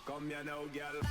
Come here now, girl.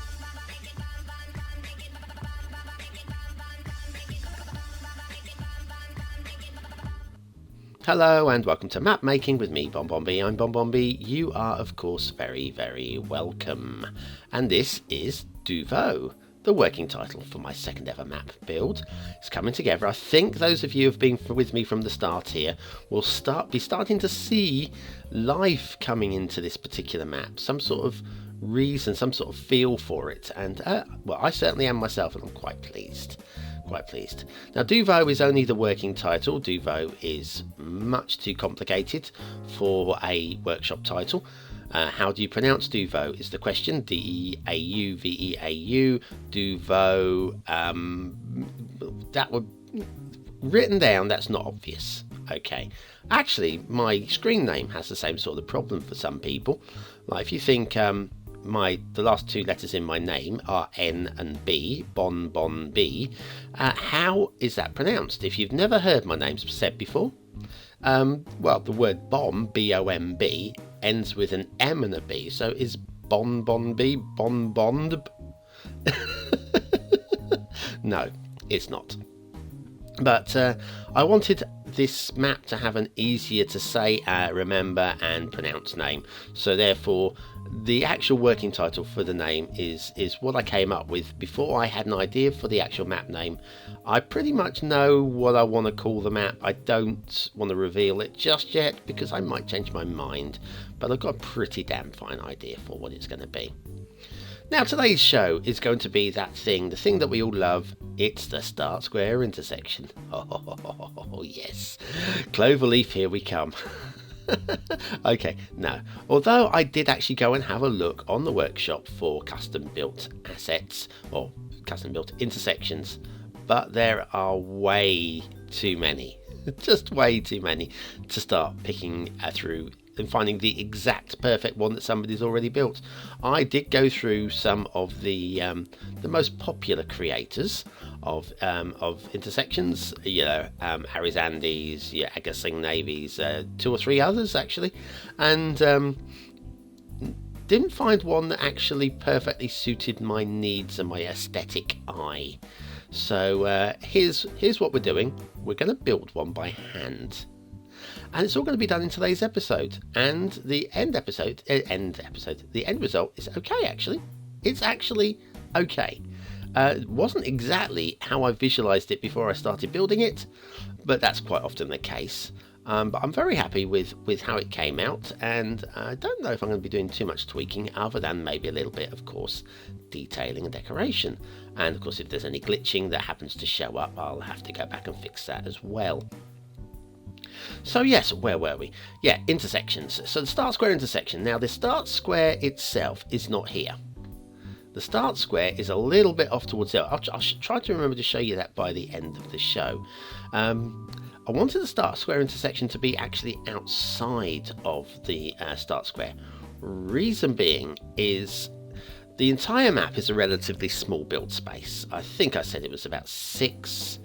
Hello and welcome to Map Making with me, BonBonB. I'm BonBonB. You are, of course, very, very welcome. And this is Duvo, the working title for my second ever map build. It's coming together. I think those of you who have been with me from the start here will be starting to see life coming into this particular map. Some sort of reason, some sort of feel for it. And, well, I certainly am myself, and I'm quite pleased. Now, Duvo is only the working title. Duvo is much too complicated for a workshop title. How do you pronounce Duvo is the question. D-E-A-U-V-E-A-U, Duvo. That would written down, that's not obvious. Okay. Actually, my screen name has the same sort of problem for some people. Like if you think the last two letters in my name are N and B, BonBonB. How is that pronounced? If you've never heard my name said before, well, the word bomb, B-O-M-B, ends with an M and a B. So is BonBonB BonBonB? No, it's not. But I wanted this map to have an easier to say, remember and pronounce name. So therefore, the actual working title for the name is what I came up with before I had an idea for the actual map name. I pretty much know what I want to call the map. I don't want to reveal it just yet because I might change my mind. But I've got a pretty damn fine idea for what it's going to be. Now, today's show is going to be the thing that we all love. It's the start square intersection. Oh, yes. Cloverleaf, here we come. Okay, now, although I did actually go and have a look on the workshop for custom built assets or custom built intersections, but there are way too many, just way too many to start picking through and finding the exact perfect one that somebody's already built. I did go through some of the most popular creators of intersections, Harry's Andes, Agasing Navies, two or three others actually, and didn't find one that actually perfectly suited my needs and my aesthetic eye. So here's what we're doing. We're going to build one by hand. And it's all going to be done in today's episode. And the end result is okay, actually. It's actually okay. It wasn't exactly how I visualized it before I started building it, but that's quite often the case. But I'm very happy with how it came out, and I don't know if I'm going to be doing too much tweaking other than maybe a little bit, of course, detailing and decoration. And of course, if there's any glitching that happens to show up, I'll have to go back and fix that as well. So yes, where were we? Yeah, intersections. So the start square intersection. Now the start square itself is not here. The start square is a little bit off towards there. I'll try to remember to show you that by the end of the show. I wanted the start square intersection to be actually outside of the start square. Reason being is the entire map is a relatively small build space. I think I said it was about six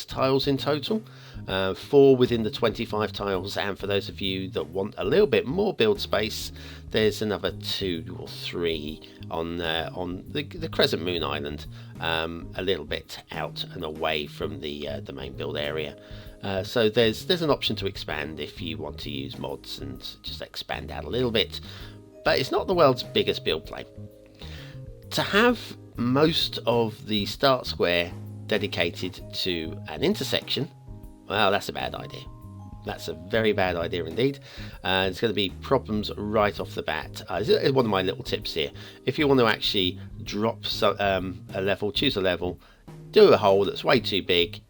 tiles in total, 4 within the 25 tiles, and for those of you that want a little bit more build space, there's another 2 or 3 on the Crescent Moon Island, a little bit out and away from the main build area. So there's an option to expand if you want to use mods and just expand out a little bit, but it's not the world's biggest build plane. To have most of the start square dedicated to an intersection, well, that's a bad idea. That's a very bad idea indeed. There's going to be problems right off the bat. One of my little tips here: if you want to actually drop a level, choose a level, do a hole that's way too big,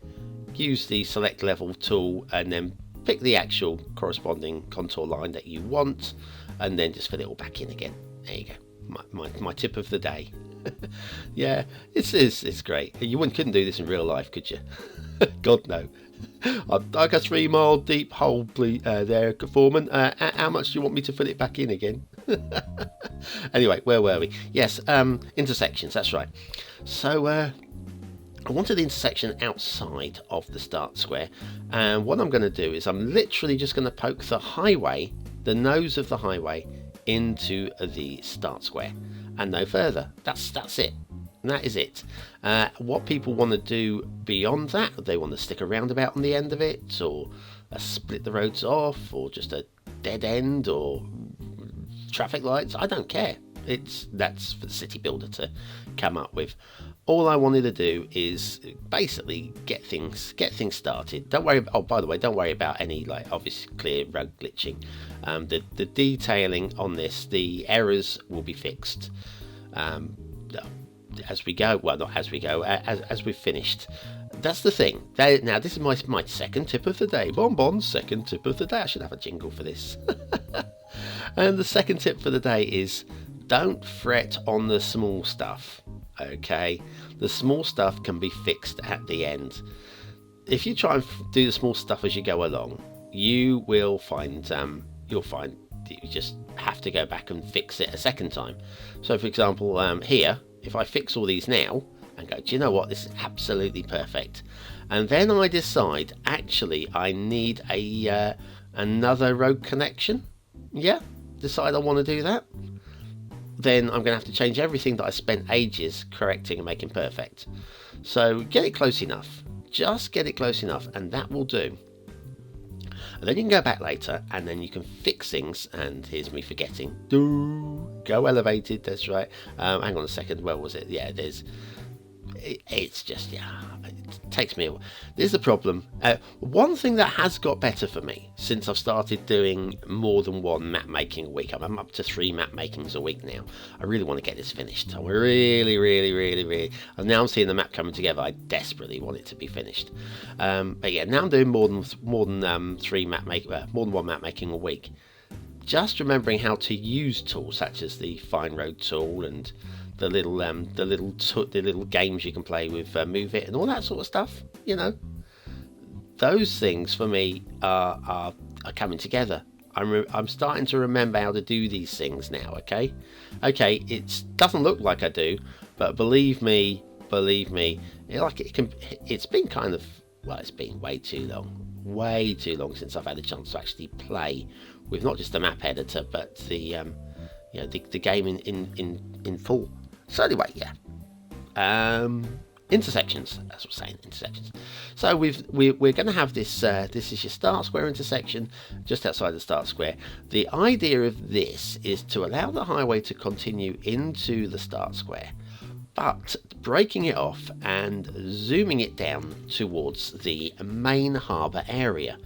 use the select level tool, and then pick the actual corresponding contour line that you want, and then just fill it all back in again. There you go. My tip of the day. Yeah, it's great. You couldn't do this in real life, could you? God, no. I've dug a 3 mile deep hole there, Foreman. How much do you want me to fill it back in again? Anyway, where were we? Yes, intersections, that's right. So I wanted the intersection outside of the start square, and what I'm going to do is I'm literally just going to poke the nose of the highway into the start square and no further. That's it. That is it. What people want to do beyond that, they want to stick a roundabout on the end of it, or split the roads off, or just a dead end, or traffic lights. I don't care. That's for the city builder to come up with. All I wanted to do is basically get things started. Don't worry. Oh, by the way, don't worry about any obvious clear road glitching. The detailing on this, the errors will be fixed as we go. Well, not as we go, as we've finished. That's the thing. Now, this is my second tip of the day. BonBon's second tip of the day. I should have a jingle for this. And the second tip for the day is, don't fret on the small stuff. Okay, the small stuff can be fixed at the end. If you try and do the small stuff as you go along, you will find you just have to go back and fix it a second time. So, for example, here, if I fix all these now and go, do you know what, this is absolutely perfect, and then I decide actually I need another road connection, decide I want to do that, then I'm going to have to change everything that I spent ages correcting and making perfect. So get it close enough, just get it close enough, and that will do. And then you can go back later and then you can fix things. And here's me forgetting, go elevated, that's right. Hang on a second, where was it? Yeah, it's just, it takes me a while. This is the problem. One thing that has got better for me since I've started doing more than one map making a week. I'm up to 3 map makings a week now. I really want to get this finished. I really. And now I'm seeing the map coming together. I desperately want it to be finished. But yeah, now I'm doing more than one map making a week. Just remembering how to use tools such as the Fine Road tool and the little games you can play with Move It and all that sort of stuff. You know, those things for me are coming together. I'm starting to remember how to do these things now. Okay, it doesn't look like I do, but believe me, it's been kind of, well, it's been way too long since I've had a chance to actually play with not just the map editor but the game in full. So anyway, intersections. That's what I'm saying, intersections. So we're going to have this. This is your start square intersection just outside the start square. The idea of this is to allow the highway to continue into the start square, but breaking it off and zooming it down towards the main harbour area,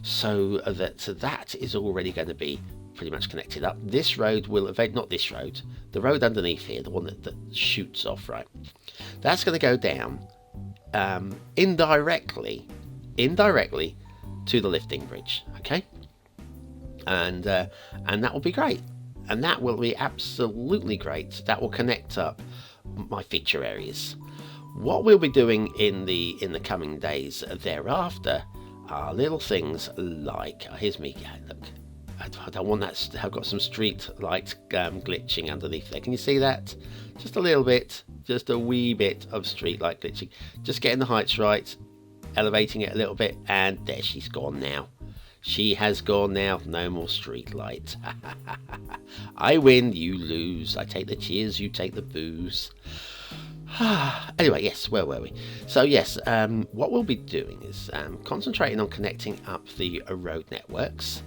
so that is already going to be pretty much connected up. This road will not this road, the road underneath here, the one that shoots off, right? That's going to go down indirectly to the lifting bridge, okay? And that will be great, and that will be absolutely great. That will connect up my feature areas. What we'll be doing in the coming days thereafter are little things like, here's me, look, I don't want that. I've got some street light glitching underneath there. Can you see that? Just a little bit, just a wee bit of street light glitching. Just getting the heights right, elevating it a little bit, and there, she's gone now. She has gone now. No more street light. I win, you lose. I take the cheers, you take the boos. Anyway, yes, where were we? So yes, what we'll be doing is concentrating on connecting up the road networks.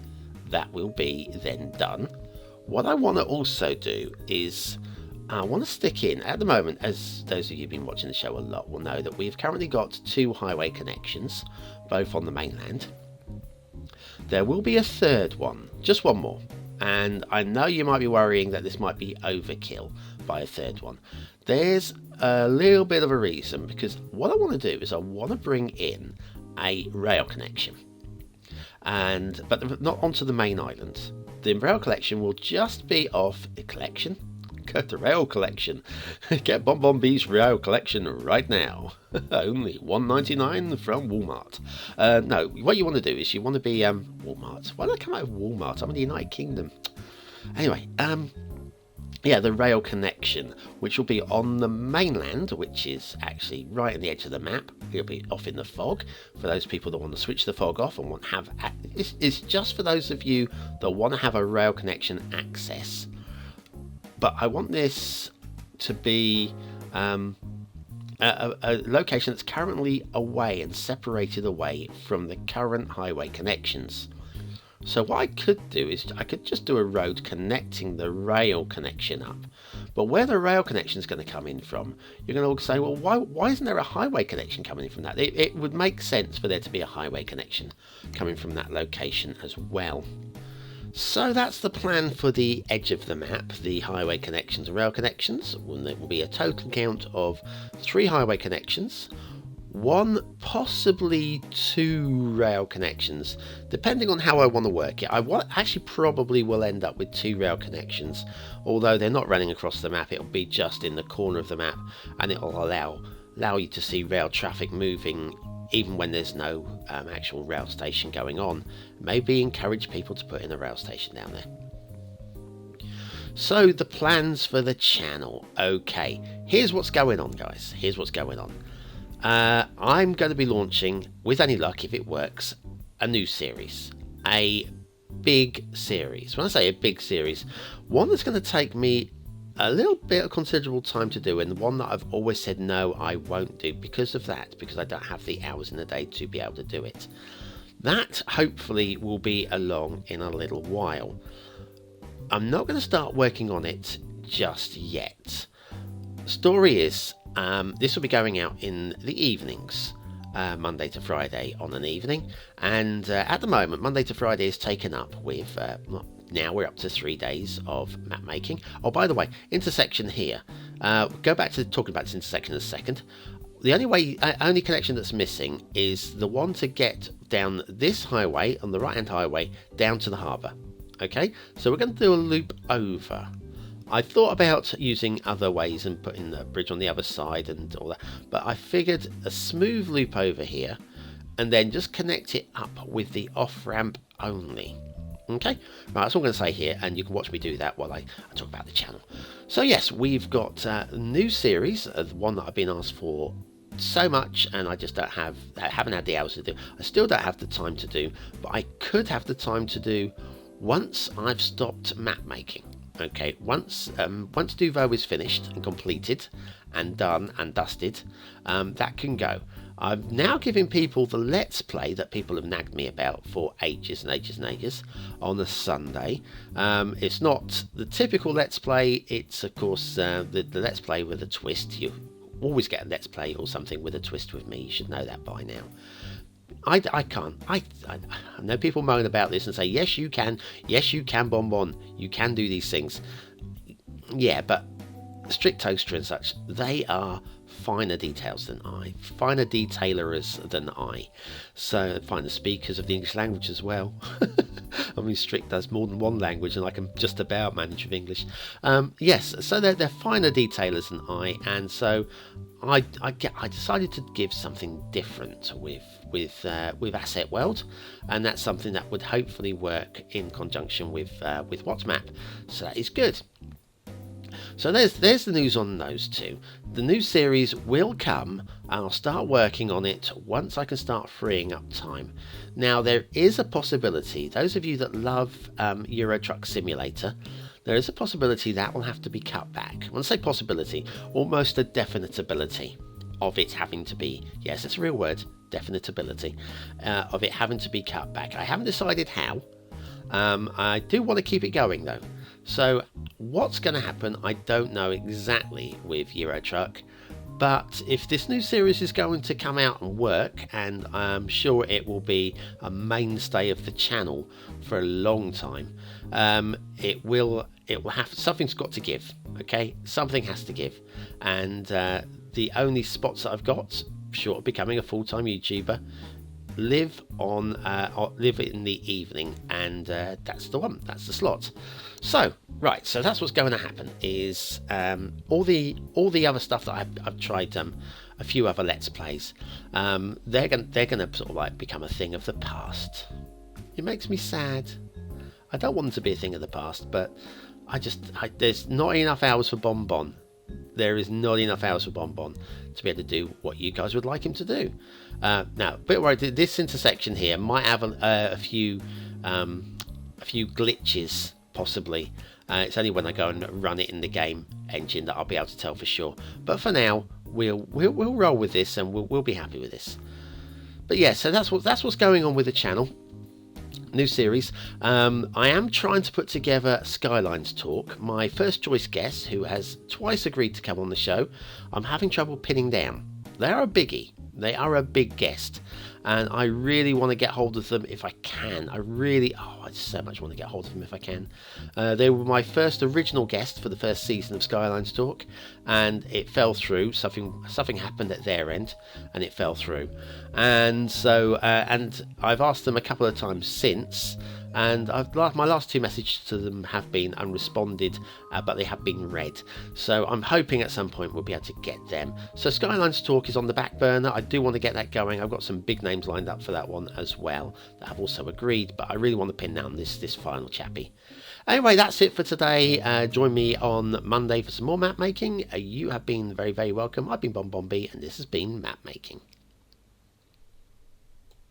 That will be then done. What I want to also do is I want to stick in, at the moment, as those of you who've been watching the show a lot will know, that we've currently got 2 highway connections, both on the mainland. There will be a third one, just one more, and I know you might be worrying that this might be overkill by a third one. There's a little bit of a reason, because what I want to do is I want to bring in a rail connection. But not onto the main island. The rail collection will just be off a collection. Get the rail collection. Get BonBonB's rail collection right now. Only $1.99 from Walmart. No, what you want to do is you want to be Walmart. Why did I come out of Walmart? I'm in the United Kingdom. Anyway, yeah, the rail connection, which will be on the mainland, which is actually right at the edge of the map. It'll be off in the fog for those people that want to switch the fog off and want to have. It's just for those of you that want to have a rail connection access. But I want this to be a location that's currently away and separated away from the current highway connections. So what I could do is I could just do a road connecting the rail connection up. But where the rail connection is going to come in from, you're going to say, well, why isn't there a highway connection coming in from that? It would make sense for there to be a highway connection coming from that location as well. So that's the plan for the edge of the map, the highway connections and rail connections. There will be a total count of 3 highway connections, 1, possibly 2 rail connections, depending on how I want to work it. Actually probably will end up with 2 rail connections, although they're not running across the map. It'll be just in the corner of the map, and it'll allow you to see rail traffic moving even when there's no actual rail station going on. Maybe encourage people to put in a rail station down there. So the plans for the channel. Okay, here's what's going on, guys. Here's what's going on. I'm going to be launching, with any luck, if it works, a new series. A big series. When I say a big series, one that's going to take me a little bit of considerable time to do, and one that I've always said no, I won't do because of that, because I don't have the hours in the day to be able to do it. That hopefully will be along in a little while. I'm not going to start working on it just yet. Story is, this will be going out in the evenings, Monday to Friday on an evening, and at the moment Monday to Friday is taken up with now we're up to 3 days of map making. Oh, by the way, intersection here, go back to talking about this intersection in a second. The only connection that's missing is the one to get down this highway, on the right hand highway, down to the harbour. Okay, so we're going to do a loop over. I thought about using other ways and putting the bridge on the other side and all that, but I figured a smooth loop over here and then just connect it up with the off-ramp only. Okay, right, that's all I'm going to say here, and you can watch me do that while I talk about the channel. So yes, we've got a new series, one that I've been asked for so much, and I just haven't had the hours to do. I still don't have the time to do, but I could have the time to do once I've stopped map making. Okay, once Duvo is finished and completed and done and dusted, that can go. I'm now giving people the Let's Play that people have nagged me about for ages and ages and ages on a Sunday. It's not the typical Let's Play. It's, of course, the Let's Play with a twist. You always get a Let's Play or something with a twist with me. You should know that by now. I can't. I know people moan about this and say, yes, you can. Yes, you can, BonBon. You can do these things. Yeah, but Strict Toaster and such, they are finer details than I, finer detailers than I, so finer speakers of the English language as well. I mean, Strict does more than one language, and I can just about manage with English. Yes, so they're finer detailers than I, and so I decided to give something different with Asset World, and that's something that would hopefully work in conjunction with WhatsMap. So that is good. So there's the news on those two. The new series will come. I'll start working on it once I can start freeing up time. Now, there is a possibility, those of you that love Euro Truck Simulator, there is a possibility that will have to be cut back. When I say possibility, almost a definitability of it having to be, yes, it's a real word, definitability, of it having to be cut back. I haven't decided how. I do want to keep it going though. So what's going to happen, I don't know exactly with Euro Truck, but if this new series is going to come out and work, and I'm sure it will be a mainstay of the channel for a long time, it will have, something's got to give. Okay, something has to give, and the only spots that I've got short of becoming a full-time YouTuber live in the evening, and that's the one, that's the slot. So right, so that's what's going to happen, is all the other stuff that I've tried, a few other Let's Plays, they're gonna sort of like become a thing of the past. It makes me sad. I don't want them to be a thing of the past, but There's not enough hours for BonBon. There is not enough hours for BonBon to be able to do what you guys would like him to do. Now, a bit worried that this intersection here might have a few glitches, possibly. It's only when I go and run it in the game engine that I'll be able to tell for sure. But for now, we'll roll with this, and we'll be happy with this. But yeah, so that's what's going on with the channel. New series. I am trying to put together Skylines Talk. My first choice guest, who has twice agreed to come on the show, I'm having trouble pinning down. They are a biggie. They are a big guest, and I really want to get hold of them if I can. I so much want to get hold of them if I can. They were my first original guest for the first season of Skylines Talk, and it fell through. Something happened at their end, and it fell through. And so, and I've asked them a couple of times since, and my last 2 messages to them have been unresponded, but they have been read. So I'm hoping at some point we'll be able to get them. So Skylines Talk is on the back burner. I do want to get that going. I've got some big names lined up for that one as well that have also agreed, but I really want to pin down this final chappie. Anyway, that's it for today. Join me on Monday for some more map making. You have been very, very welcome. I've been BonBonB, and this has been map making.